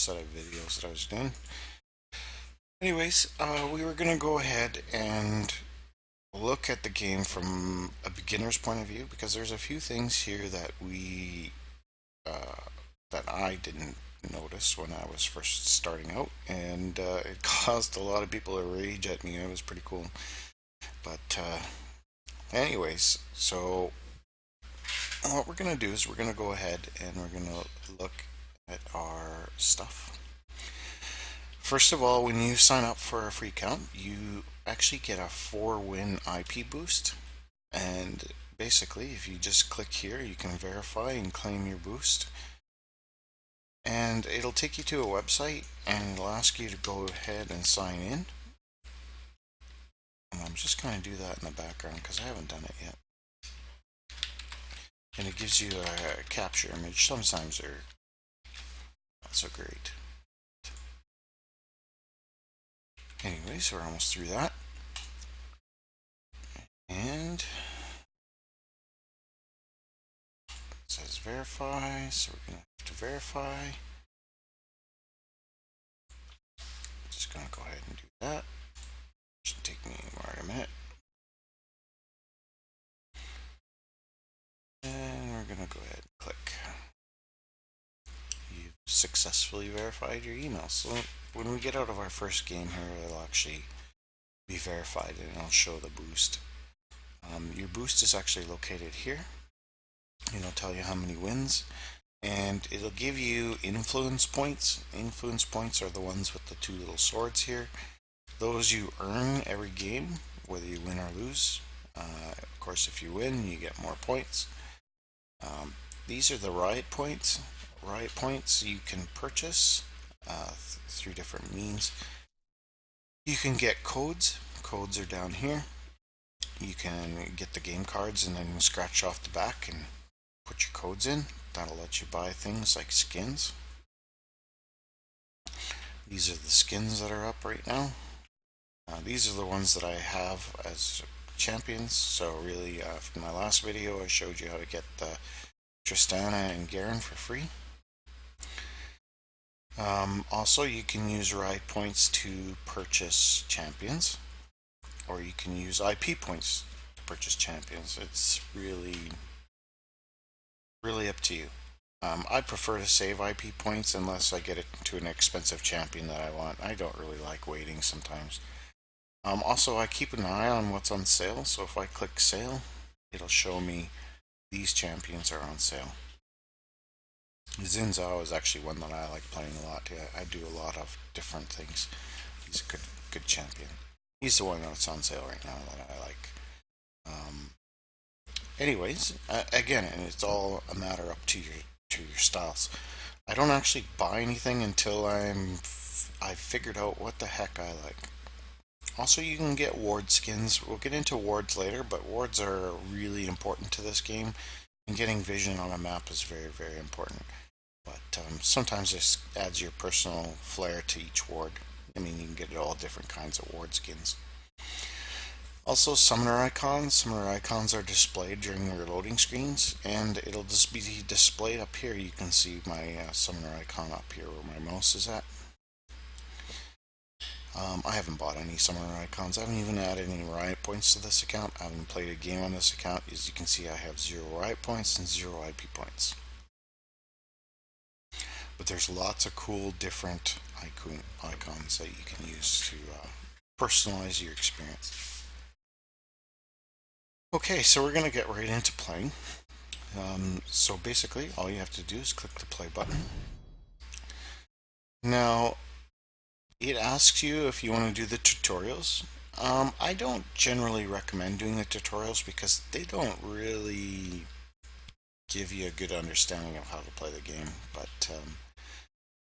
set of videos that I was doing. Anyways, we were going to go ahead and look at the game from a beginner's point of view because there's a few things here that that I didn't notice when I was first starting out, and it caused a lot of people to rage at me. It was pretty cool. But anyways, so what we're going to do is we're going to go ahead and we're going to look at our stuff. First of all, when you sign up for a free account, you actually get a 4-win IP boost. And basically, if you just click here, you can verify and claim your boost. And it'll take you to a website and it'll ask you to go ahead and sign in. And I'm just going to do that in the background because I haven't done it yet. And it gives you a capture image. Sometimes they're not so great. Anyways, we're almost through that. And it says verify, so we're going to have to verify. Just going to go ahead and do that. Shouldn't take me more than a minute. And we're going to go ahead and click. You've successfully verified your email. So when we get out of our first game here, it'll actually be verified and it'll show the boost. Your boost is actually located here. It'll tell you how many wins, and it'll give you influence points. Influence points are the ones with the two little swords here. Those you earn every game, whether you win or lose. Of course, if you win, you get more points. These are the riot points. Riot points you can purchase through different means. You can get codes. Codes are down here. You can get the game cards and then scratch off the back and put your codes in. That'll let you buy things like skins. These are the skins that are up right now. These are the ones that I have as champions. So really, from my last video, I showed you how to get the Tristana and Garen for free. Also, you can use ride points to purchase champions, or you can use IP points to purchase champions. It's really up to you. I prefer to save IP points unless I get it to an expensive champion that I want. I don't really like waiting sometimes. Also, I keep an eye on what's on sale, so if I click sale, it'll show me these champions are on sale. Xin Zhao is actually one that I like playing a lot. Yeah, I do a lot of different things. He's a good champion. He's the one that's on sale right now that I like. Anyways, again, and it's all a matter up to your styles. I don't actually buy anything until I've figured out what the heck I like. Also, you can get ward skins. We'll get into wards later, but wards are really important to this game, and getting vision on a map is very, very important. But sometimes this adds your personal flair to each ward. I mean, you can get all different kinds of ward skins. Also, summoner icons. Summoner icons are displayed during your loading screens, and it'll just be displayed up here. You can see my summoner icon up here where my mouse is at. I haven't bought any summoner icons. I haven't even added any riot points to this account. I haven't played a game on this account. As you can see, I have 0 riot points and 0 IP points. But there's lots of cool different icons that you can use to personalize your experience. Okay, so we're going to get right into playing. So basically, all you have to do is click the play button. Now, it asks you if you want to do the tutorials. I don't generally recommend doing the tutorials because they don't really give you a good understanding of how to play the game. But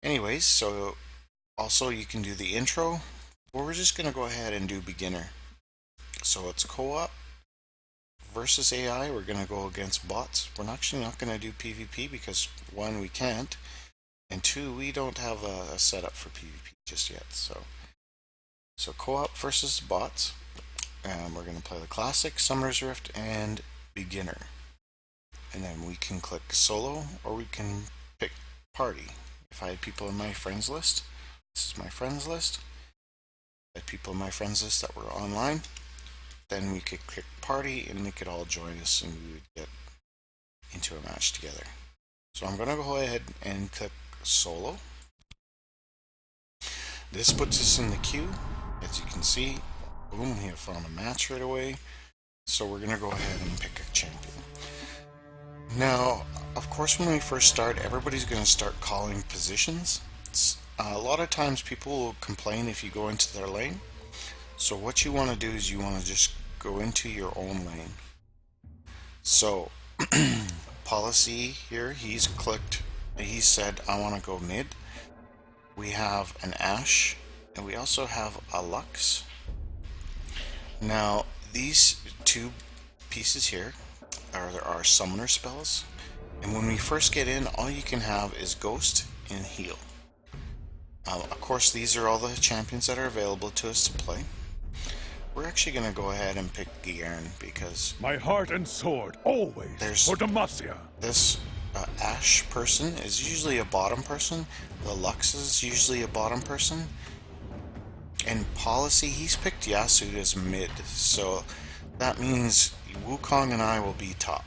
anyways, so also you can do the intro, or we're just going to go ahead and do beginner. So it's co-op versus AI. We're going to go against bots. We're actually not going to do PvP because 1, we can't, and 2, we don't have a setup for PvP just yet. So co-op versus bots, and we're going to play the classic, Summoner's Rift, and beginner. And then we can click solo, or we can pick party. If if I had people in my friends list, this is my friends list. I had people in my friends list that were online. Then we could click party and they could all join us and we would get into a match together. So I'm going to go ahead and click solo. This puts us in the queue. As you can see, boom, we have found a match right away. So we're going to go ahead and pick a champion. Now, of course, when we first start, everybody's going to start calling positions. A lot of times people will complain if you go into their lane. So what you want to do is you want to just go into your own lane. So policy here, he's said I want to go mid. We have an Ashe and we also have a Lux. Now these two pieces here are our summoner spells, and when we first get in, all you can have is Ghost and Heal. Of course, these are all the champions that are available to us to play. We're actually going to go ahead and pick Garen because my heart and sword always for Demacia. This Ashe person is usually a bottom person. The Lux is usually a bottom person. In policy, he's picked Yasuo as mid, so that means Wukong and I will be top.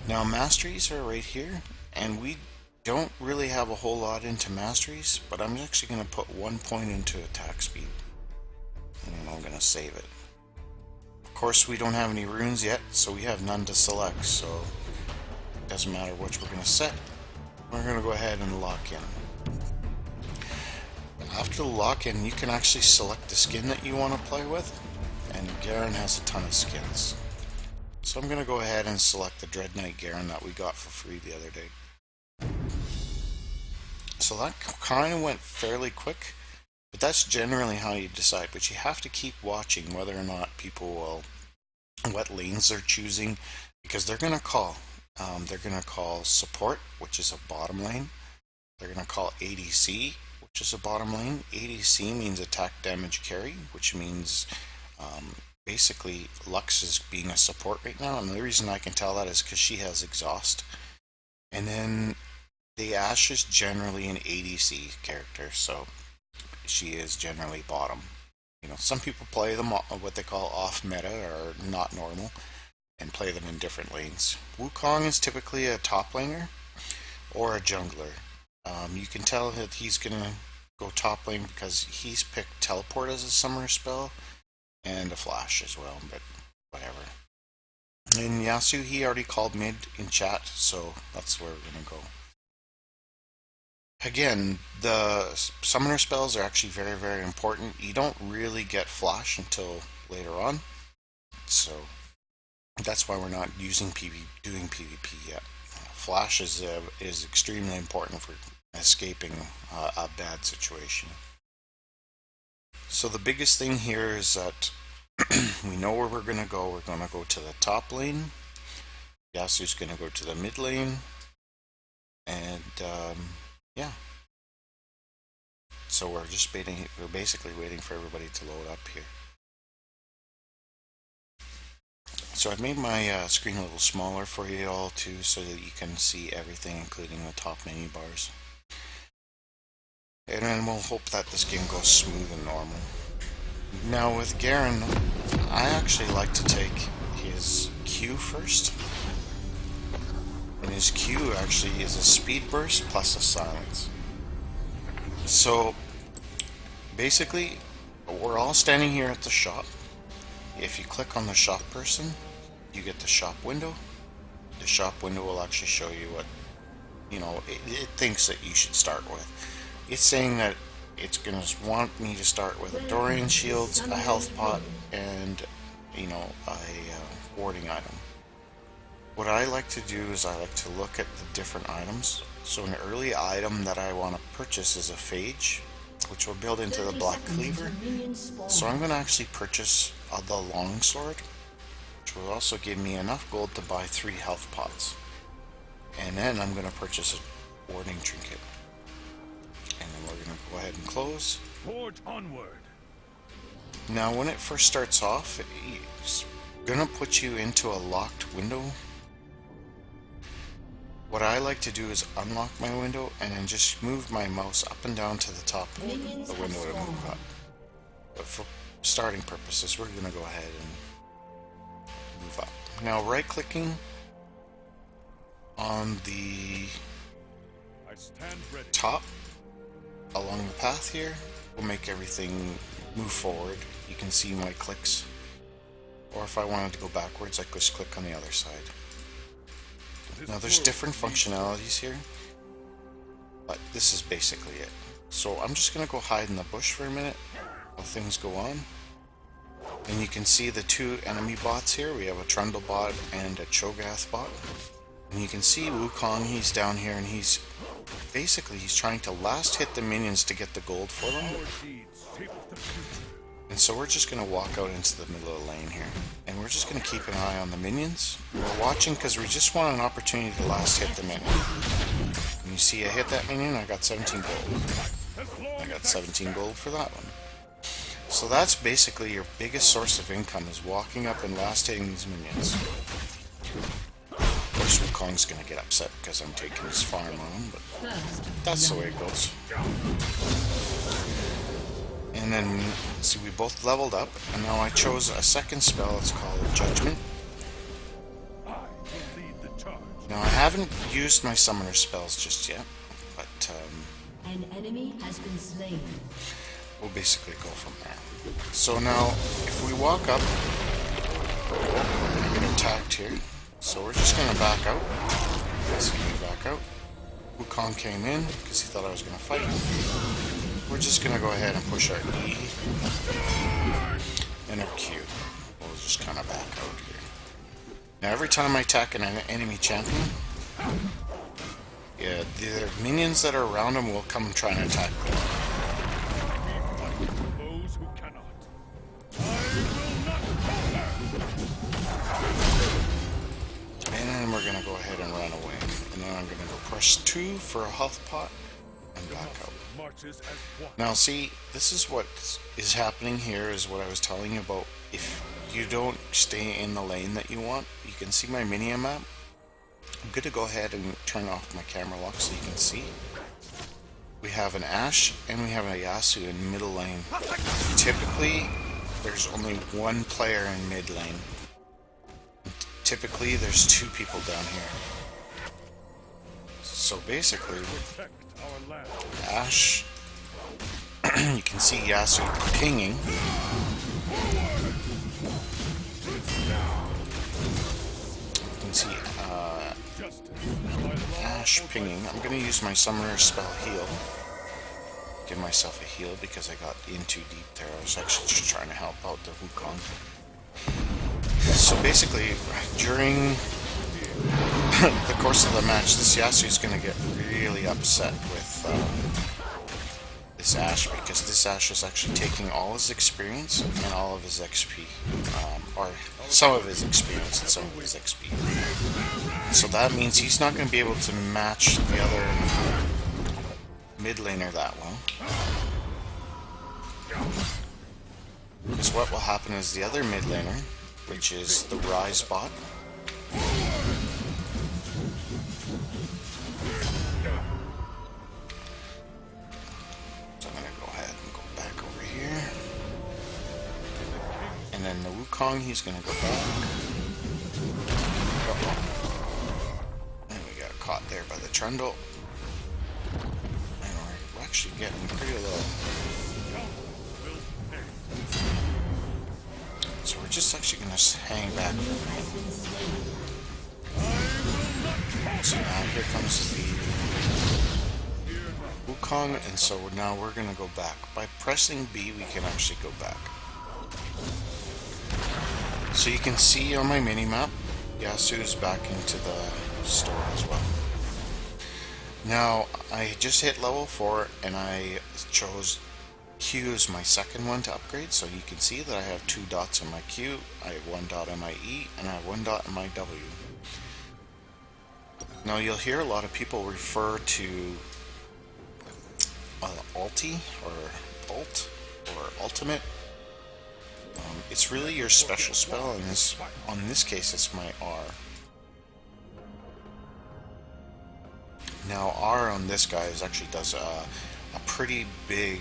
Now masteries are right here, and we don't really have a whole lot into masteries, but I'm actually going to put 1 point into attack speed. And I'm going to save it. Of course, we don't have any runes yet, so we have none to select, so it doesn't matter which we're going to set. We're going to go ahead and lock in. After the lock-in, you can actually select the skin that you want to play with, and Garen has a ton of skins. So I'm going to go ahead and select the Dread Knight Garen that we got for free the other day. So that kind of went fairly quick, but that's generally how you decide. But you have to keep watching whether or not people will, what lanes they're choosing, because they're going to call. They're going to call support, which is a bottom lane. They're going to call ADC, which is a bottom lane. ADC means attack damage carry, which means basically Lux is being a support right now, and the reason I can tell that is because she has exhaust. And then the Ashe is generally an ADC character, so she is generally bottom. You know, some people play them what they call off meta or not normal and play them in different lanes. Wukong is typically a top laner or a jungler. You can tell that he's gonna go top lane because he's picked teleport as a summoner spell and a flash as well, but whatever. And Yasuo, he already called mid in chat, so that's where we're gonna go. Again, the summoner spells are actually very, very important. You don't really get flash until later on, so that's why we're not doing PvP yet. Flash is extremely important for escaping a bad situation. So the biggest thing here is that we know where we're going to go. We're going to go to the top lane. Yasuo's going to go to the mid lane. And yeah. So we're basically waiting for everybody to load up here. So I've made my screen a little smaller for you all too, so that you can see everything, including the top menu bars. And then we'll hope that this game goes smooth and normal. Now with Garen, I actually like to take his Q first. And his Q actually is a speed burst plus a silence. So basically, we're all standing here at the shop. If you click on the shop person, you get the shop window. The shop window will actually show you what, you know, it thinks that you should start with. It's saying that it's going to want me to start with a Dorian Shields, a health pot, and, you know, a warding item. What I like to do is I like to look at the different items. So an early item that I want to purchase is a Phage, which will build into the Black Cleaver. So I'm going to actually purchase the Longsword, which will also give me enough gold to buy 3 health pots. And then I'm going to purchase a warding trinket. And then we're going to go ahead and close. Forge onward. Now when it first starts off, it's going to put you into a locked window. What I like to do is unlock my window and then just move my mouse up and down to the top of the window to move up. But for starting purposes, we're going to go ahead and move up. Now right-clicking on the top along the path here will make everything move forward. You can see my clicks. Or if I wanted to go backwards, I just click on the other side. Now there's different functionalities here, but this is basically it. So I'm just going to go hide in the bush for a minute while things go on. And you can see the two enemy bots here. We have a Trundle bot and a Cho'Gath bot. And you can see Wukong, he's down here, and he's trying to last hit the minions to get the gold for them. And so we're just going to walk out into the middle of the lane here. And we're just going to keep an eye on the minions. We're watching because we just want an opportunity to last hit the minion. And you see I hit that minion, I got 17 gold. I got 17 gold for that one. So that's basically your biggest source of income, is walking up and last hitting these minions. Of course Wukong's going to get upset because I'm taking his farm on him, but that's the way it goes. And then, see, we both leveled up, and now I chose a second spell. It's called Judgment. Now, I haven't used my summoner spells just yet, but an enemy has been slain. We'll basically go from there. So now, if we walk up, we're going to get attacked here. So we're just going to back out. Let's back out. Wukong came in because he thought I was going to fight. We're just going to go ahead and push our E and our Q. We'll just kind of back out here. Now every time I attack an enemy champion, yeah, the minions that are around him will come and try and attack them. Those who cannot. And then we're going to go ahead and run away. And then I'm going to go press 2 for a health pot and back out. Now see, this is what is happening here, is what I was telling you about. If you don't stay in the lane that you want, you can see my mini map. I'm going to go ahead and turn off my camera lock so you can see. We have an Ashe and we have a Yasuo in middle lane. Typically, there's only one player in mid lane. Typically, there's 2 people down here. So basically, Ashe, you can see Yasuo pinging. You can see Ashe pinging. I'm going to use my summoner spell heal. Give myself a heal because I got in too deep there. I was actually just trying to help out the Wukong. So basically, during the course of the match, this Yasuo is going to get really upset with this Ashe, because this Ashe is actually taking all his experience and all of his XP, or some of his experience and some of his XP. So that means he's not going to be able to match the other mid laner that well. Because what will happen is the other mid laner, which is the Ryze bot, and then the Wukong, he's gonna go back. And we got caught there by the Trundle. And we're actually getting pretty low. So we're just actually gonna hang back. So now here comes the Wukong, and so now we're gonna go back. By pressing B, we can actually go back. So you can see on my mini-map, Yasuo's back into the store as well. Now, I just hit level 4 and I chose Q as my second one to upgrade, so you can see that I have 2 dots on my Q, I have 1 dot on my E, and I have 1 dot on my W. Now you'll hear a lot of people refer to ulti, or ult, or ultimate. It's really your special spell, and on this case it's my R. Now R on this guy actually does a pretty big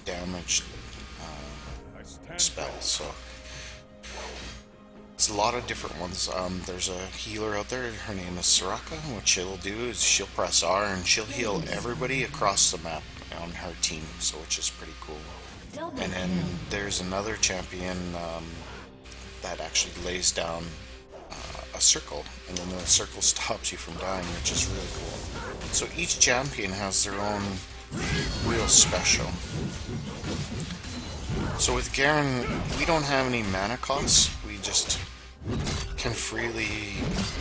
damage spell, so it's a lot of different ones. There's a healer out there, her name is Soraka. What she'll do is she'll press R and she'll heal everybody across the map on her team, so which is pretty cool. And then there's another champion that actually lays down a circle, and then the circle stops you from dying, which is really cool. So each champion has their own real special. So with Garen, we don't have any mana costs. We just can freely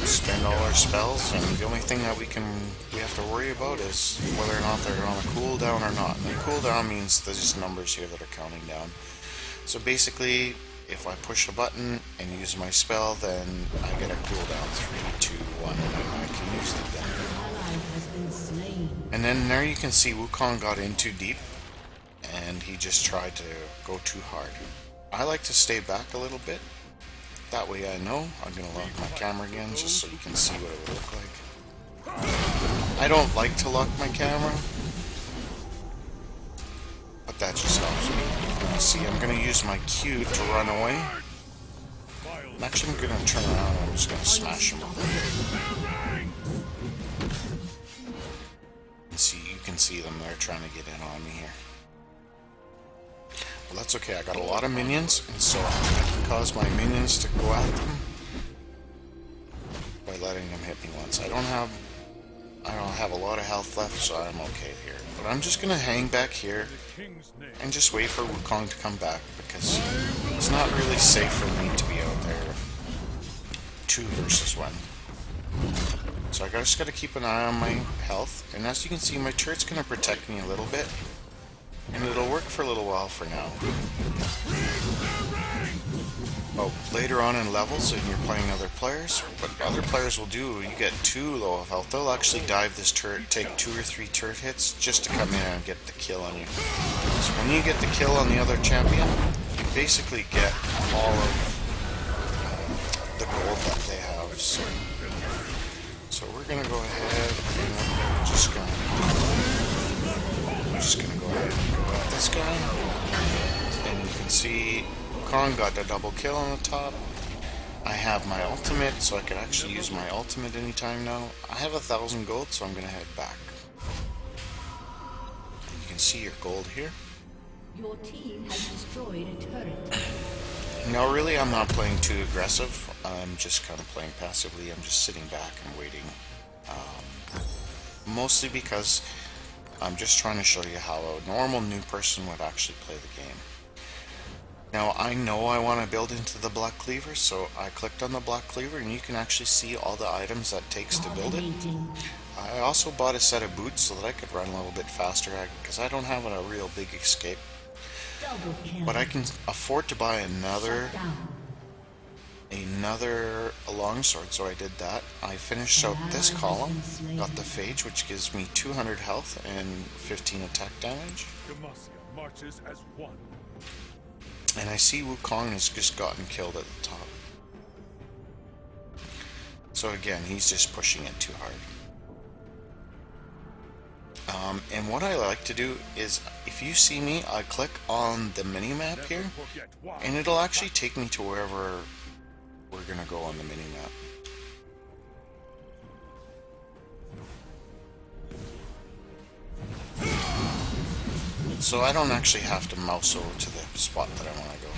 spend all our spells, and the only thing that we have to worry about is whether or not they're on a cooldown or not. And the cooldown means there's just numbers here that are counting down. So basically, if I push a button and use my spell, then I get a cooldown 3, 2, 1, and then I can use it again. And then there you can see Wukong got in too deep, and he just tried to go too hard. I like to stay back a little bit. That way I know. I'm going to lock my camera again just so you can see what it would look like. I don't like to lock my camera, but that just helps me. See, I'm going to use my Q to run away. Actually, I'm going to turn around and I'm just going to smash him with it. And see, you can see them. They're trying to get in on me here. Well, that's okay. I got a lot of minions, and so I can cause my minions to go at them by letting them hit me once. I don't have a lot of health left, so I'm okay here. But I'm just gonna hang back here and just wait for Wukong to come back, because it's not really safe for me to be out there 2 versus 1. So I just gotta keep an eye on my health, and as you can see, my turret's gonna protect me a little bit. And it'll work for a little while for now. Oh, later on in levels, and you're playing other players, what other players will do, you get too low of health, they'll actually dive this turret, take 2 or 3 turret hits just to come in and get the kill on you. So when you get the kill on the other champion, you basically get all of the gold that they have. So we're gonna go ahead and we're just gonna go ahead and go at this guy. And you can see Wukong got a double kill on the top. I have my ultimate, so I can actually use my ultimate anytime now. I have 1,000 gold, so I'm gonna head back. And you can see your gold here. Your team has destroyed a turret. Now really I'm not playing too aggressive. I'm just kind of playing passively. I'm just sitting back and waiting. Mostly because I'm just trying to show you how a normal new person would actually play the game. Now I know I want to build into the Black Cleaver, so I clicked on the Black Cleaver and you can actually see all the items that it takes to build it. I also bought a set of boots so that I could run a little bit faster, because I don't have a real big escape. But I can afford to buy another longsword, so I did that. I finished out this column, got the Phage, which gives me 200 health and 15 attack damage. Demacia marches as one. And I see Wukong has just gotten killed at the top. So again, he's just pushing it too hard. And what I like to do is, if you see me, I click on the mini-map here, and it'll actually take me to wherever we're gonna go on the mini-map. So I don't actually have to mouse over to the spot that I want to go.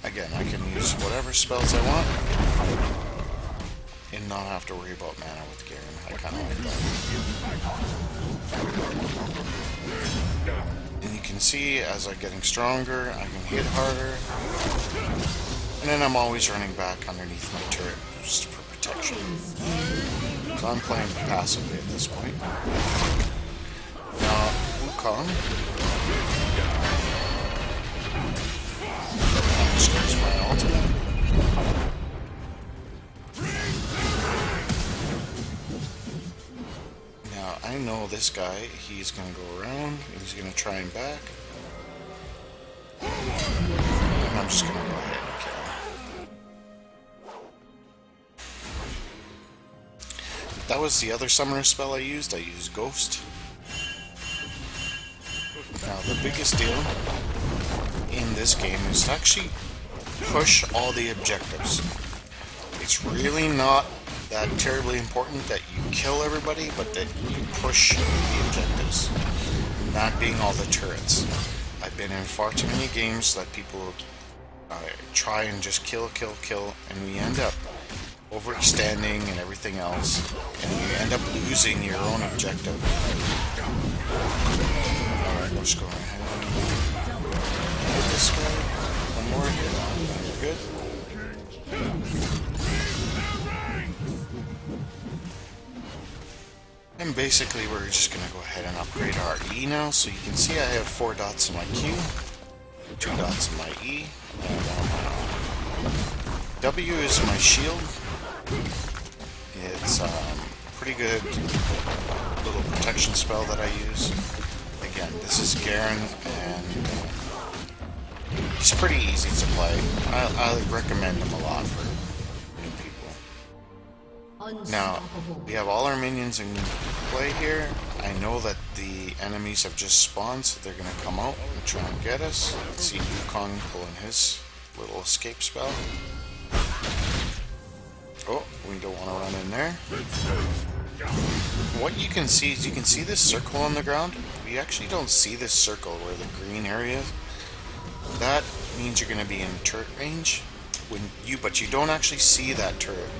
Again, I can use whatever spells I want and not have to worry about mana with Garen. I kind of like that. And you can see as I'm getting stronger, I can hit harder. And then I'm always running back underneath my turret just for protection. So I'm playing passively at this point. Now, Wukong. I'm just going to use my ultimate. Now, I know this guy, he's going to go around, he's going to try and back. And I'm just going to go ahead and kill him. that was the other summoner spell I used. I used Ghost. Now the biggest deal in this game is to actually push all the objectives. It's really not that terribly important that you kill everybody, but that you push the objectives. That being all the turrets. I've been in far too many games that people try and just kill, and we end up overextending and everything else, and you end up losing your own objective. Alright, let's go ahead and hit this guy. One more hit. Good. And basically we're just going to go ahead and upgrade our E now. So you can see I have 4 dots in my Q, 2 dots in my E, and my W is my shield. It's pretty good little protection spell that I use. Again, this is Garen, and he's pretty easy to play. I recommend him a lot for new people. Now, we have all our minions in play here. I know that the enemies have just spawned, so they're going to come out and try and get us. Let's see Wukong pulling his little escape spell. Oh, we don't want to run in there. What you can see is you can see this circle on the ground. We actually don't see this circle where the green area is. That means you're going to be in turret range, but you don't actually see that turret.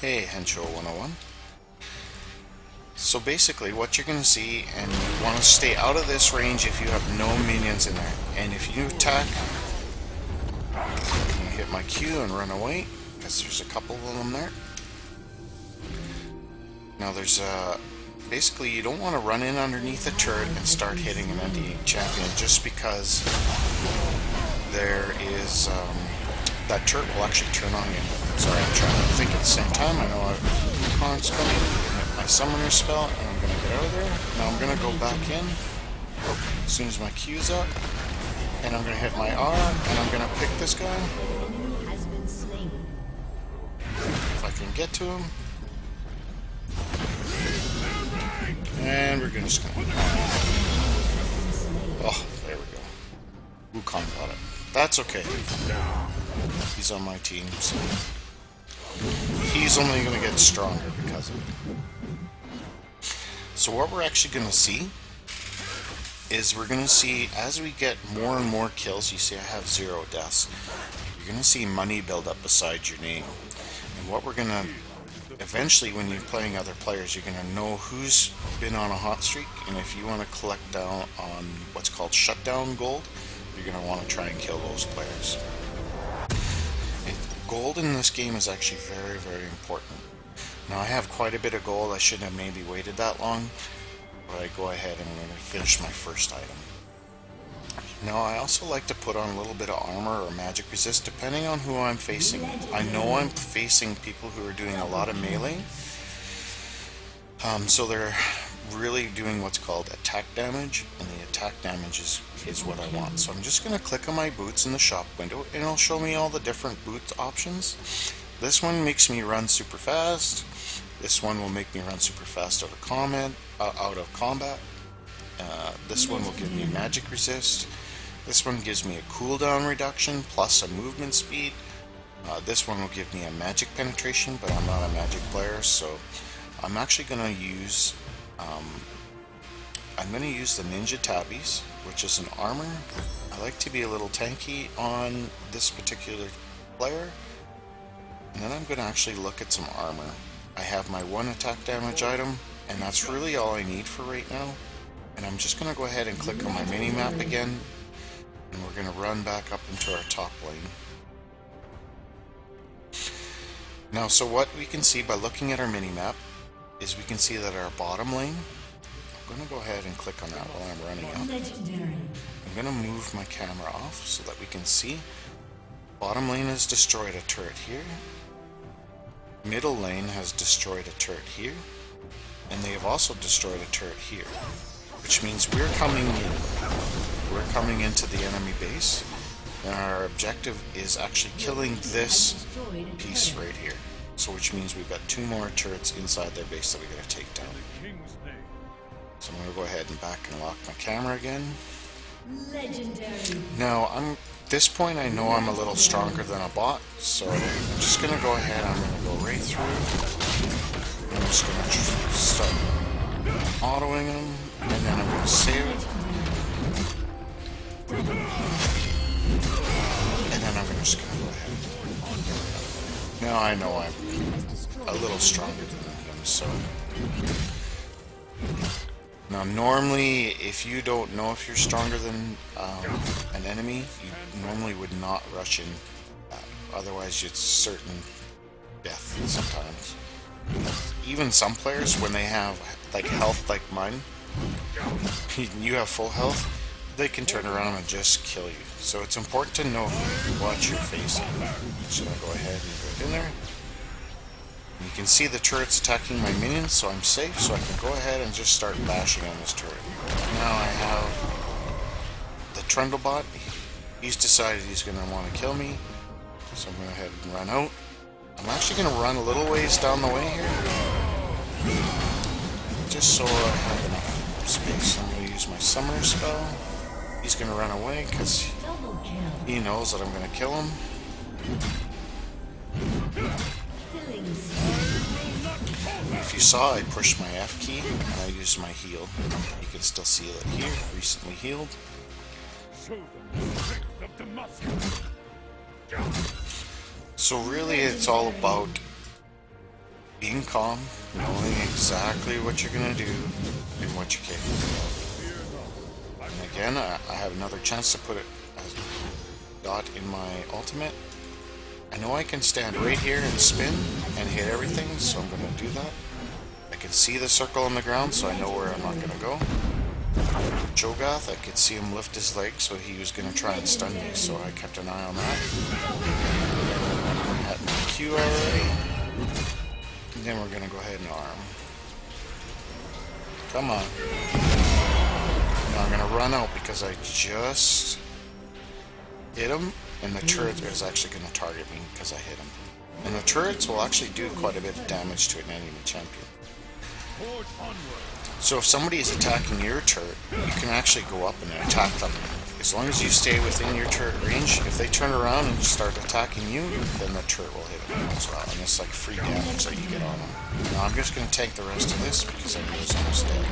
Hey, Hensho 101. So basically what you're going to see, and you want to stay out of this range if you have no minions in there. And if you attack, I'm going to hit my Q and run away, because there's a couple of them there. Now there's basically you don't want to run in underneath a turret and start hitting an NDA champion just because there is that turret will actually turn on you. Sorry, I'm trying to think at the same time. I know Wukong's coming. Hit my summoner spell, and I'm gonna get out of there. Now I'm gonna go back in as soon as my Q's up, and I'm gonna hit my R, and I'm gonna pick this guy. If I can get to him. And we're just gonna... Oh, there we go. Wukong got it. That's okay. He's on my team, so... He's only gonna get stronger because of it. So what we're actually gonna see is we're gonna see as we get more and more kills, you see I have 0 deaths, you're gonna see money build up beside your name. And what we're gonna eventually, when you're playing other players, you're going to know who's been on a hot streak, and if you want to collect down on what's called shutdown gold, you're going to want to try and kill those players. Gold in this game is actually very, very important. Now I have quite a bit of gold. I shouldn't have maybe waited that long, but I go ahead and I'm going to finish my first item. Now I also like to put on a little bit of armor or magic resist depending on who I'm facing. I know I'm facing people who are doing a lot of melee, so they're really doing what's called attack damage, and the attack damage is what I want. So I'm just going to click on my boots in the shop window, and it'll show me all the different boot options. This one makes me run super fast. This one will make me run super fast out of combat. This one will give me magic resist. This one gives me a cooldown reduction plus a movement speed. This one will give me a magic penetration, but I'm not a magic player, so I'm actually going to use the Ninja Tabbies, which is an armor. I like to be a little tanky on this particular player, and then I'm going to actually look at some armor. I have my 1 attack damage item, and that's really all I need for right now. And I'm just going to go ahead and click on my mini-map again, and we're going to run back up into our top lane. Now, so what we can see by looking at our mini-map is we can see that our bottom lane, I'm going to go ahead and click on that while I'm running up. I'm going to move my camera off so that we can see. Bottom lane has destroyed a turret here. Middle lane has destroyed a turret here. And they have also destroyed a turret here. Which means we're coming in. We're coming into the enemy base. And our objective is actually killing this Destroyed a piece turret. right here. So which means we've got 2 more turrets inside their base that we gotta take down. King's name. So I'm gonna go ahead and back and lock my camera again. Legendary. Now, this point I know I'm a little stronger than a bot, so I'm just gonna go ahead, I'm gonna go right through. I'm just gonna start autoing them, and then I'm gonna save it. And then I'm just gonna go ahead. Now I know I'm a little stronger than him, so. Now, normally, if you don't know if you're stronger than an enemy, you normally would not rush in. Otherwise, it's certain death sometimes. Even some players, when they have like health like mine, you have full health, they can turn around and just kill you. So it's important to know what you're facing. So I'll go ahead and go in there. You can see the turrets attacking my minions, so I'm safe, so I can go ahead and just start bashing on this turret. Now I have the Trundlebot. He's decided he's going to want to kill me, so I'm going to go ahead and run out. I'm actually going to run a little ways down the way here, just so I have enough space. I'm going to use my Summoner spell. He's going to run away because Double kill. he knows that I'm going to kill him. Killing spree. If you saw, I pushed my F key and I used my heal. You can still see it here, recently healed. Show them the strength of Damascus. So really it's all about being calm, knowing exactly what you're going to do and what you're capable of. And again, I have another chance to put it as dot in my ultimate. I know I can stand right here and spin and hit everything, so I'm going to do that. I can see the circle on the ground, so I know where I'm not going to go. Cho'Gath, I could see him lift his leg, so he was going to try and stun me, so I kept an eye on that. I had my Q already. And then we're going to go ahead and arm. Come on. Now I'm going to run out because I just hit him, and the turret is actually going to target me because I hit him. And the turrets will actually do quite a bit of damage to an enemy champion. Forge onward. So if somebody is attacking your turret, you can actually go up and attack them. As long as you stay within your turret range, if they turn around and start attacking you, then the turret will hit them as well. And it's like free damage that you get on them. Now I'm just going to take the rest of this because I know it's almost dead.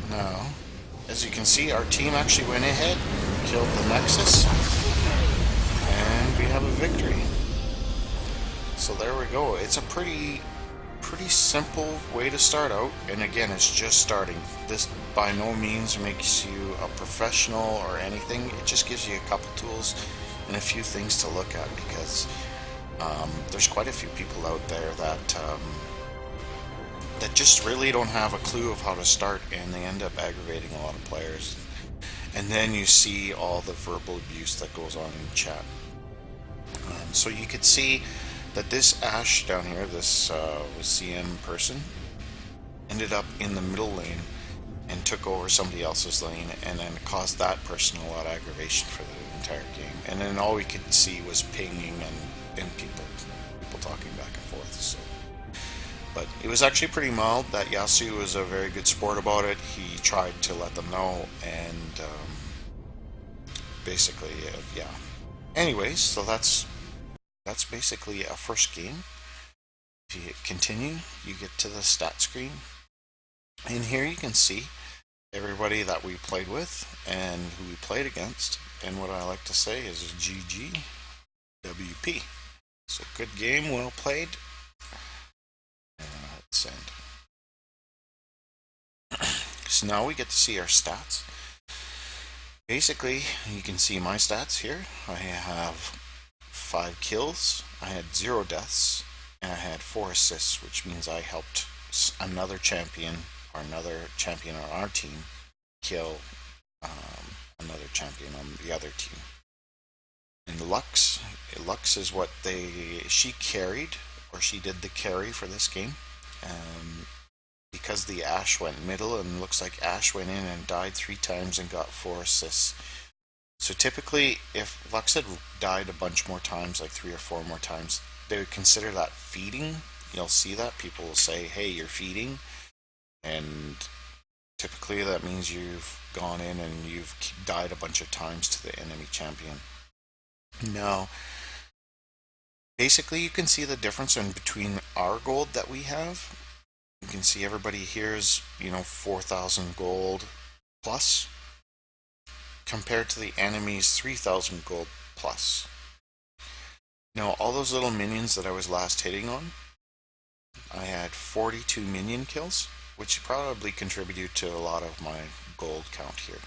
Now, as you can see, our team actually went ahead, killed the Nexus, and we have a victory. So there we go. It's a pretty simple way to start out, and again, it's just starting. This by no means makes you a professional or anything. It just gives you a couple tools and a few things to look at, because there's quite a few people out there that that just really don't have a clue of how to start, and they end up aggravating a lot of players. And then you see all the verbal abuse that goes on in chat. So you could see that this Ashe down here, this was CM person, ended up in the middle lane and took over somebody else's lane, and then caused that person a lot of aggravation for the entire game. And then all we could see was pinging and people talking back and forth. So, but it was actually pretty mild. That Yasuo was a very good sport about it. He tried to let them know, and basically, yeah. Anyways, so that's basically a first game. If you hit continue, you get to the stat screen. And here you can see everybody that we played with and who we played against. And what I like to say is GG WP. So good game, well played. And let's send. So now we get to see our stats. Basically, you can see my stats here. I have 5 kills, I had 0 deaths, and I had 4 assists, which means I helped another champion on our team kill another champion on the other team. And Lux is what she carried, or she did the carry for this game. Because the Ashe went middle, and looks like Ashe went in and died 3 times and got 4 assists. So typically, if Lux had died a bunch more times, like 3 or 4 more times, they would consider that feeding. You'll see that people will say, "Hey, you're feeding," and typically that means you've gone in and you've died a bunch of times to the enemy champion. Now, basically, you can see the difference in between our gold that we have. You can see everybody here is, 4,000 gold plus compared to the enemy's 3,000 gold plus. Now, all those little minions that I was last hitting on, I had 42 minion kills, which probably contributed to a lot of my gold count here.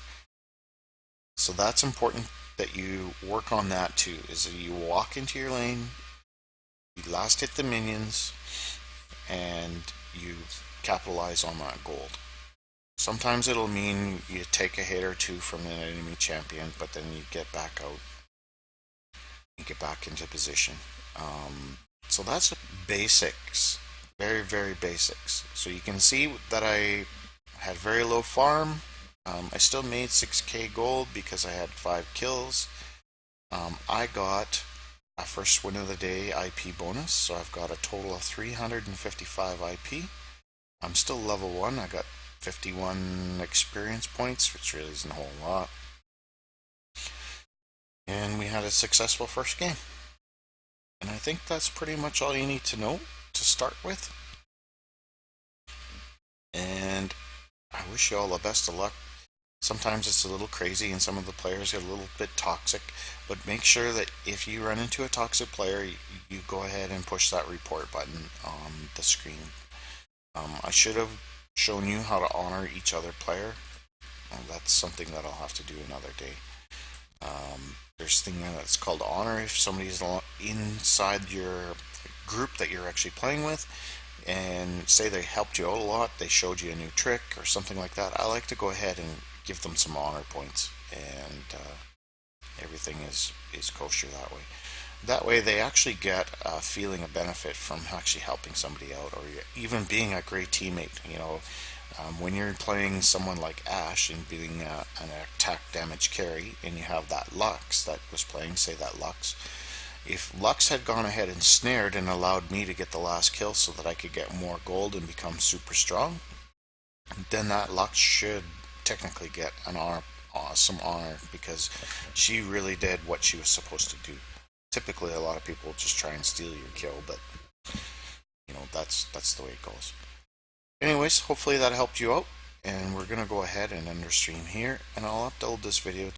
So that's important that you work on that too, is that you walk into your lane, you last hit the minions, and you capitalize on that gold. Sometimes it'll mean you take a hit or two from an enemy champion, but then you get back out. You get back into position. So that's basics. Very, very basics. So you can see that I had very low farm. I still made 6k gold because I had 5 kills. I got a first win of the day IP bonus, so I've got a total of 355 IP. I'm still level 1. I got 51 experience points, which really isn't a whole lot. And we had a successful first game. And I think that's pretty much all you need to know to start with. And I wish you all the best of luck. Sometimes it's a little crazy and some of the players get a little bit toxic, but make sure that if you run into a toxic player, you go ahead and push that report button on the screen. I should have shown you how to honor each other player. That's something that I'll have to do another day. There's a thing that's called honor if somebody's inside your group that you're actually playing with, and say they helped you out a lot, they showed you a new trick or something like that. I like to go ahead and give them some honor points, and everything is kosher that way. That way they actually get a feeling of benefit from actually helping somebody out, or even being a great teammate. When you're playing someone like Ashe and being an attack damage carry, and you have that Lux that was playing, say that Lux, if Lux had gone ahead and snared and allowed me to get the last kill so that I could get more gold and become super strong, then that Lux should technically get an honor, some honor, because she really did what she was supposed to do. Typically, a lot of people just try and steal your kill, but that's the way it goes. Anyways, hopefully that helped you out, and we're gonna go ahead and end our stream here, and I'll upload this video